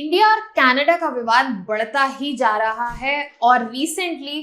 India और Canada का विवाद बढ़ता ही जा रहा है और रिसेंटली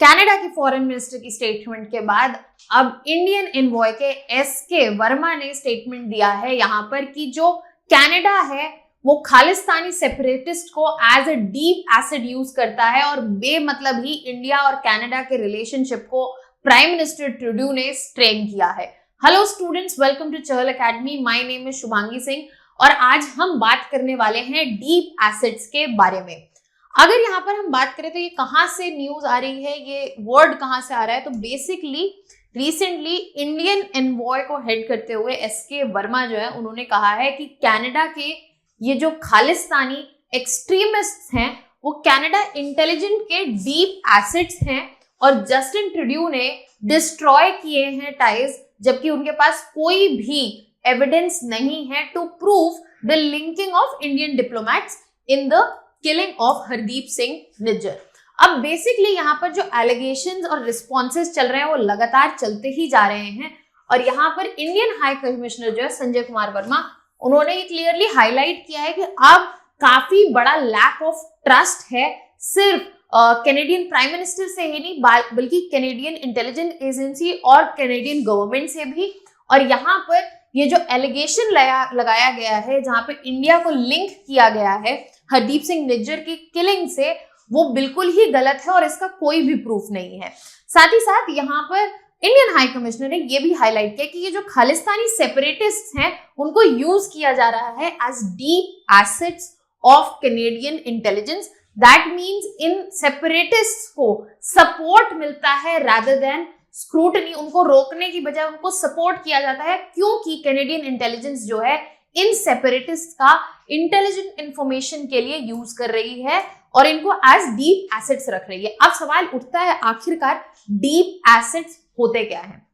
कनाडा के फॉरेन मिनिस्टर की स्टेटमेंट के बाद अब इंडियन एनवॉय के एसके वर्मा ने स्टेटमेंट दिया है यहाँ पर कि जो कनाडा है वो खालिस्तानी सेपरेटिस्ट को as a deep asset use करता है और बेमतलब ही इंडिया और कनाडा के रिलेशनशिप को प्राइम मिनिस्टर ट्रूडो ने स्ट्रेन किया है। Hello students, welcome to Chahal academy. My name is Shubhangi Singh और आज हम बात करने वाले हैं डीप एसेट्स के बारे में। अगर यहाँ पर हम बात करें तो ये कहाँ से न्यूज आ रही है, ये वर्ड कहाँ से आ रहा है, तो बेसिकली रिसेंटली इंडियन एनवॉय को हेड करते हुए एसके वर्मा जो है उन्होंने कहा है कि कनाडा के ये जो खालिस्तानी एक्सट्रीमिस्ट हैं वो कनाडा इंटेलिजेंट के डीप एसेट्स हैं और जस्टिन ट्रूडो ने डिस्ट्रॉय किए हैं टाइज, जबकि उनके पास कोई भी एविडेंस नहीं है to prove the linking of Indian diplomats in the killing of Hardeep Singh Nijjar. अब बेसिकली यहाँ पर जो एलिगेशंस और रिस्पॉन्सेस चल रहे हैं वो लगातार चलते ही जा रहे हैं और यहाँ पर इंडियन हाई कमिश्नर जो है संजय कुमार वर्मा, उन्होंने ये क्लियरली हाईलाइट किया है कि अब काफी बड़ा लैक ऑफ ट्रस्ट है सिर्फ कैनेडियन प्राइम मिनिस्टर से ही नहीं बल्कि कैनेडियन इंटेलिजेंस एजेंसी और कैनेडियन गवर्नमेंट से भी। और यहाँ पर ये जो एलिगेशन लगाया गया है जहां पे इंडिया को लिंक किया गया है हरदीप सिंह निज्जर की किलिंग से, वो बिल्कुल ही गलत है और इसका कोई भी प्रूफ नहीं है। साथ ही साथ यहाँ पर इंडियन हाई कमिश्नर ने ये भी हाईलाइट किया कि ये जो खालिस्तानी सेपरेटिस्ट हैं उनको यूज किया जा रहा है as deep assets of Canadian intelligence. That means इन सेपरेटिस्ट को सपोर्ट मिलता है रादर देन स्क्रूटनी, उनको रोकने की बजाय उनको सपोर्ट किया जाता है क्योंकि कैनेडियन इंटेलिजेंस जो है इन सेपरेटिस्ट का इंटेलिजेंट इंफॉर्मेशन के लिए यूज कर रही है और इनको एज डीप एसेट्स रख रही है। अब सवाल उठता है आखिरकार डीप एसेट्स होते क्या हैं?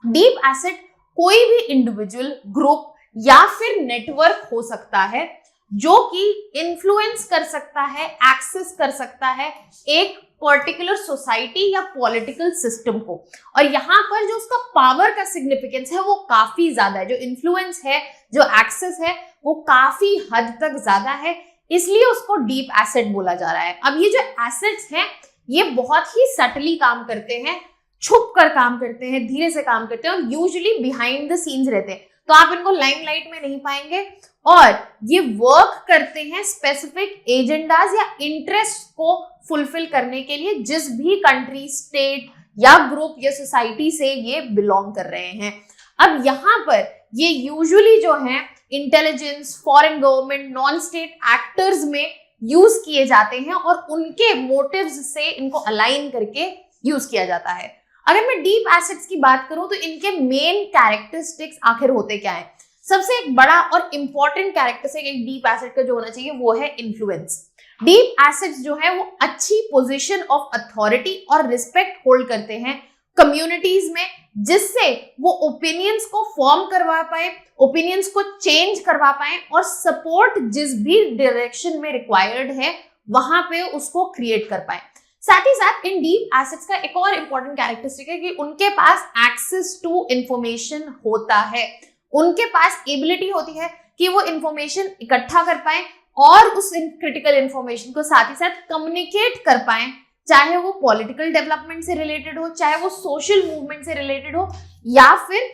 डीप एसेट कोई भी इंडिविजुअल, ग्रुप या फिर नेटवर्क हो सकता है जो कि इन्फ्लुएंस कर सकता है, एक्सेस कर सकता है एक पर्टिकुलर सोसाइटी या पॉलिटिकल सिस्टम को। और यहाँ पर जो उसका पावर का सिग्निफिकेंस है वो काफी ज्यादा है, जो इन्फ्लुएंस है, जो एक्सेस है वो काफी हद तक ज्यादा है, इसलिए उसको डीप एसेट बोला जा रहा है। अब ये जो एसेट्स हैं ये बहुत ही सटली काम करते हैं, छुप कर काम करते हैं, धीरे से काम करते हैं और यूजुअली बिहाइंड द सीन्स रहते हैं, तो आप इनको लाइमलाइट में नहीं पाएंगे और ये वर्क करते हैं स्पेसिफिक एजेंडाज या इंटरेस्ट को फुलफिल करने के लिए जिस भी कंट्री, स्टेट या ग्रुप या सोसाइटी से ये बिलोंग कर रहे हैं। अब यहाँ पर ये यूजुअली जो है intelligence, foreign government, non state actors में यूज किए जाते हैं और उनके मोटिव्स से इनको अलाइन करके यूज किया जाता है। अगर मैं डीप एसेट्स की बात करूं तो इनके मेन कैरेक्टरिस्टिक्स आखिर होते क्या है? सबसे एक बड़ा और इंपॉर्टेंट कैरेक्टरिस्टिक एक डीप एसेट का जो होना चाहिए वो है इन्फ्लुएंस। डीप एसेट्स जो है वो अच्छी पोजीशन ऑफ अथॉरिटी और रिस्पेक्ट होल्ड करते हैं कम्युनिटीज में, जिससे वो ओपिनियंस को फॉर्म करवा पाए, ओपिनियंस को चेंज करवा पाए और सपोर्ट जिस भी डायरेक्शन में रिक्वायर्ड है वहां पे उसको क्रिएट कर पाए। साथ ही साथ इन डीप एसेट्स का एक और इंपॉर्टेंट कैरेक्टरिस्टिक है कि उनके पास एक्सेस टू इंफॉर्मेशन होता है, उनके पास एबिलिटी होती है कि वो इंफॉर्मेशन इकट्ठा कर पाए और उस क्रिटिकल इंफॉर्मेशन को साथ ही साथ कम्युनिकेट कर पाए, चाहे वो पॉलिटिकल डेवलपमेंट से रिलेटेड हो, चाहे वो सोशल मूवमेंट से रिलेटेड हो या फिर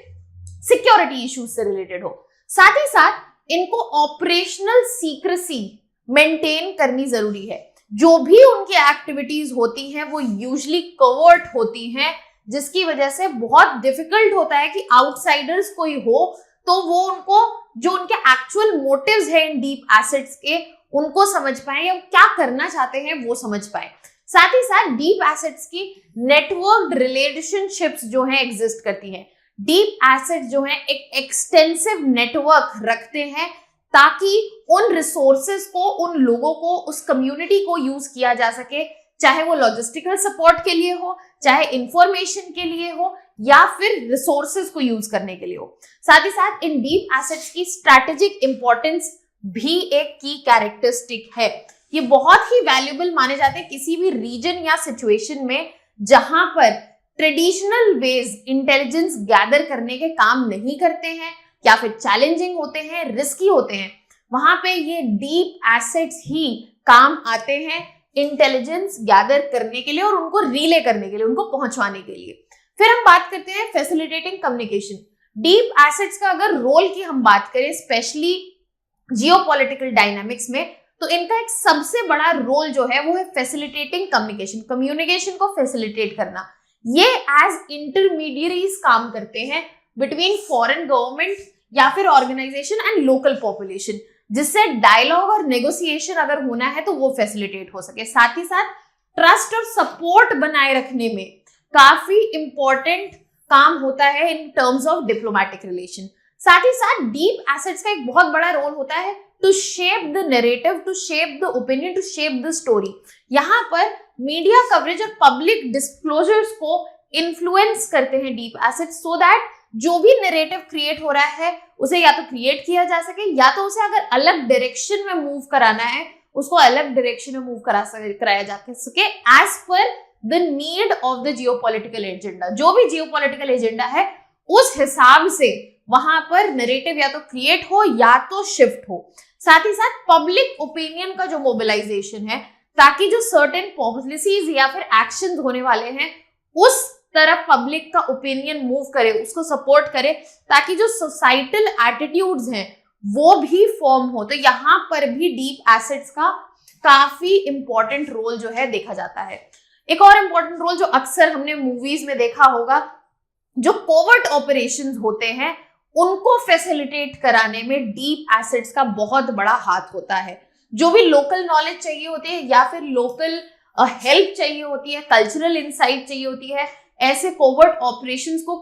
सिक्योरिटी इश्यूज से रिलेटेड हो। साथ ही साथ इनको ऑपरेशनल सीक्रेसी मेंटेन करनी जरूरी है। जो भी उनकी एक्टिविटीज होती हैं वो यूजुअली कवर्ट होती हैं, जिसकी वजह से बहुत डिफिकल्ट होता है कि आउटसाइडर्स कोई हो तो वो उनको जो उनके एक्चुअल मोटिव्स हैं इन डीप एसेट्स के उनको समझ पाए या क्या करना चाहते हैं वो समझ पाए। साथ ही साथ डीप एसेट्स की नेटवर्क रिलेशनशिप्स जो हैं एग्जिस्ट करती हैं। डीप एसेट्स जो हैं एक एक्सटेंसिव नेटवर्क रखते हैं ताकि उन रिसोर्सेज को, उन लोगों को, उस कम्युनिटी को यूज किया जा सके, चाहे वो लॉजिस्टिकल सपोर्ट के लिए हो, चाहे इंफॉर्मेशन के लिए हो या फिर रिसोर्सेज को यूज करने के लिए हो। साथ ही साथ इन डीप एसेट्स की स्ट्रैटेजिक इंपॉर्टेंस भी एक की कैरेक्टरिस्टिक है। ये बहुत ही वैल्यूएबल माने जाते हैं किसी भी रीजन या सिचुएशन में जहां पर ट्रेडिशनल वेज इंटेलिजेंस गैदर करने के काम नहीं करते हैं या फिर चैलेंजिंग होते हैं, रिस्की होते हैं। वहां पे ये डीप एसेट्स ही काम आते हैं इंटेलिजेंस गैदर करने के लिए और उनको रिले करने के लिए, उनको पहुंचवाने के लिए। फिर हम बात करते हैं फैसिलिटेटिंग कम्युनिकेशन। डीप एसेट्स का अगर रोल की हम बात करें स्पेशली जियोपॉलिटिकल डायनामिक्स में, तो इनका एक सबसे बड़ा रोल जो है वो है फैसिलिटेटिंग कम्युनिकेशन, कम्युनिकेशन को फैसिलिटेट करना। ये एज इंटरमीडियरीज काम करते हैं बिटवीन फॉरेन गवर्नमेंट या फिर ऑर्गेनाइजेशन एंड लोकल पॉपुलेशन, जिससे डायलॉग और नेगोशिएशन अगर होना है तो वो फैसिलिटेट हो सके। साथ ही साथ ट्रस्ट और सपोर्ट बनाए रखने में काफी इंपॉर्टेंट काम होता है in terms of diplomatic relation. साथ ही साथ डीप एसेट्स का एक बहुत बड़ा रोल होता है to shape the narrative, to shape the opinion, to shape the story. यहाँ पर मीडिया कवरेज और पब्लिक डिस्क्लोजर्स को इन्फ्लुएंस करते हैं डीप एसेट्स, सो दैट जो भी नैरेटिव क्रिएट हो रहा है उसे या तो क्रिएट किया जा सके या तो उसे अगर अलग डायरेक्शन में मूव कराना है उसको अलग डायरेक्शन में मूव कराया जा सके as per the need of the geopolitical agenda. जो भी जियोपॉलिटिकल एजेंडा है उस हिसाब से वहां पर नैरेटिव या तो क्रिएट हो या तो शिफ्ट हो। साथ ही साथ पब्लिक ओपिनियन का जो मोबिलाइजेशन है, ताकि जो सर्टेन पॉलिसीज या फिर एक्शंस होने वाले हैं उस तरफ पब्लिक का ओपिनियन मूव करे, उसको सपोर्ट करे, ताकि जो सोसाइटल एटीट्यूड्स हैं वो भी फॉर्म हो। तो यहाँ पर भी डीप एसेट्स का काफी इंपॉर्टेंट रोल जो है देखा जाता है। एक और इंपॉर्टेंट रोल जो अक्सर हमने मूवीज में देखा होगा, जो कोवर्ट ऑपरेशंस होते हैं उनको फैसिलिटेट कराने में डीप एसेट्स का बहुत बड़ा हाथ होता है। जो भी लोकल नॉलेज चाहिए होती है या फिर लोकल हेल्प चाहिए होती है, कल्चरल इंसाइट चाहिए होती है, ऐसे कोवर्ट ऑपरेशंस को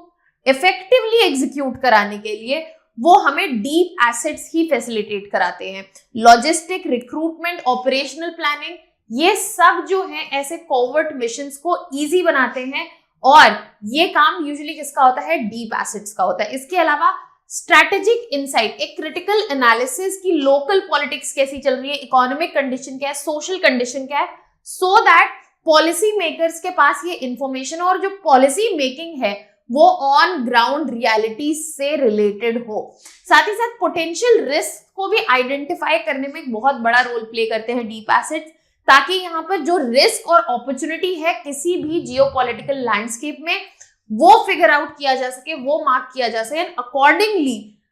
इफेक्टिवली एग्जीक्यूट कराने के लिए वो हमें डीप एसेट्स ही फैसिलिटेट कराते हैं। लॉजिस्टिक, रिक्रूटमेंट, ऑपरेशनल प्लानिंग, ये सब जो है ऐसे कोवर्ट मिशंस को इजी बनाते हैं और ये काम यूजुअली किसका होता है? डीप एसेट्स का होता है। इसके अलावा स्ट्रैटेजिक इनसाइट, एक क्रिटिकल एनालिसिस की लोकल पॉलिटिक्स कैसी चल रही है, इकोनॉमिक कंडीशन क्या है, सोशल कंडीशन क्या है, सो दैट पॉलिसी मेकर्स के पास ये इंफॉर्मेशन और जो पॉलिसी मेकिंग है वो ऑन ग्राउंड रियलिटी से रिलेटेड हो। साथ ही साथ पोटेंशियल रिस्क को भी आइडेंटिफाई करने में एक बहुत बड़ा रोल प्ले करते हैं डीप एसेट्स, ताकि यहाँ पर जो रिस्क और अपॉर्चुनिटी है किसी भी जियोपॉलिटिकल लैंडस्केप में वो फिगर आउट किया जा सके, वो मार्क किया जा सके,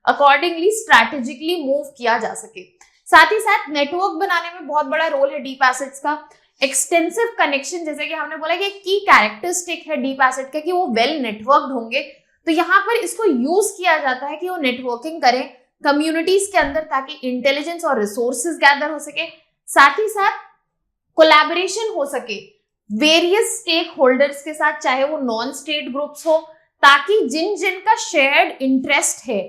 अकॉर्डिंगली स्ट्रैटेजिकली मूव किया जा सके। साथ ही साथ नेटवर्क बनाने में बहुत बड़ा रोल है डीप एसेट्स का। एक्सटेंसिव कनेक्शन, जैसे कि हमने बोला कि की कैरेक्टरिस्टिक है डीप एसेट का कि वो वेल नेटवर्क्ड होंगे, तो यहाँ पर इसको यूज किया जाता है कि वो नेटवर्किंग करें कम्युनिटीज के अंदर ताकि इंटेलिजेंस और रिसोर्सेज गैदर हो सके। साथ ही साथ कोलैबोरेशन हो सके वेरियस स्टेक होल्डर्स के साथ, चाहे वो नॉन स्टेट ग्रुप्स हो, ताकि जिन जिनका शेयर्ड इंटरेस्ट है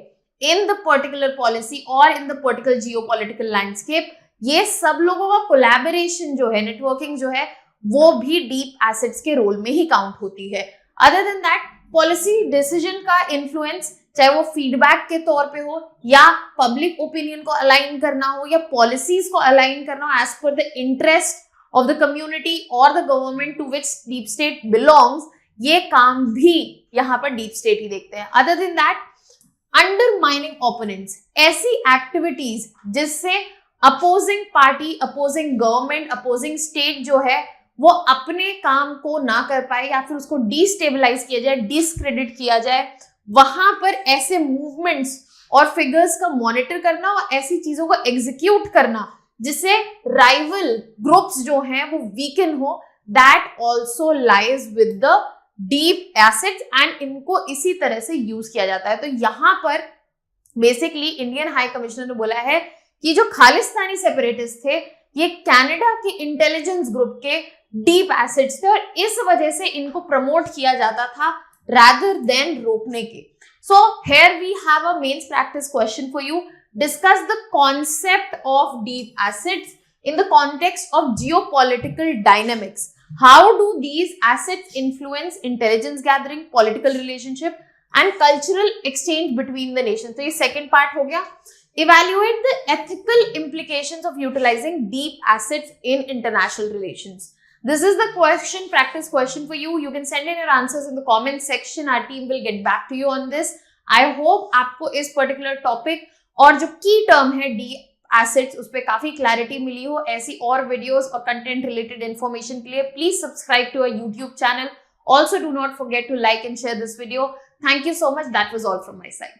इन द पर्टिकुलर पॉलिसी और in the particular geopolitical landscape, ये सब लोगों का कोलैबोरेशन जो है, नेटवर्किंग जो है, वो भी डीप एसेट्स के रोल में ही काउंट होती है। Other than that, policy decision का इन्फ्लुएंस, चाहे वो फीडबैक के तौर पे हो या पब्लिक ओपिनियन को अलाइन करना हो या पॉलिसीज को अलाइन करना हो as per the interest of the community or the government to which deep state belongs, ये काम भी यहाँ पर deep state ही देखते हैं। Other than that, undermining opponents, ऐसी activities जिससे opposing party, opposing government, opposing state जो है वो अपने काम को ना कर पाए या फिर उसको destabilize किया जाए, discredit किया जाए, वहां पर ऐसे movements और figures का monitor करना और ऐसी चीजों को execute करना जिससे राइवल ग्रुप्स जो हैं वो वीकन हो, that also lies with the deep assets and इनको इसी तरह से यूज किया जाता है। तो यहाँ पर बेसिकली इंडियन हाई कमिश्नर ने बोला है कि जो खालिस्तानी सेपरेटिस्ट थे ये कनाडा के इंटेलिजेंस ग्रुप के डीप एसेट्स थे और इस वजह से इनको प्रमोट किया जाता था rather than रोकने के। So here we have a mains practice question for you. Discuss the concept of deep assets in the context of geopolitical dynamics. How do these assets influence intelligence gathering, political relationship and cultural exchange between the nations? तो ये second part हो गया। Evaluate the ethical implications of utilizing deep assets in international relations. This is the question, practice question for you. You can send in your answers in the comment section. Our team will get back to you on this. I hope आपको इस particular topic और जो की term है deep assets, उस पर काफी clarity मिली हो, ऐसी और वीडियोस और कंटेंट रिलेटेड इन्फॉर्मेशन के लिए please subscribe to our YouTube channel. Also, do not forget to like and share this video. Thank you so much. That was all from my side.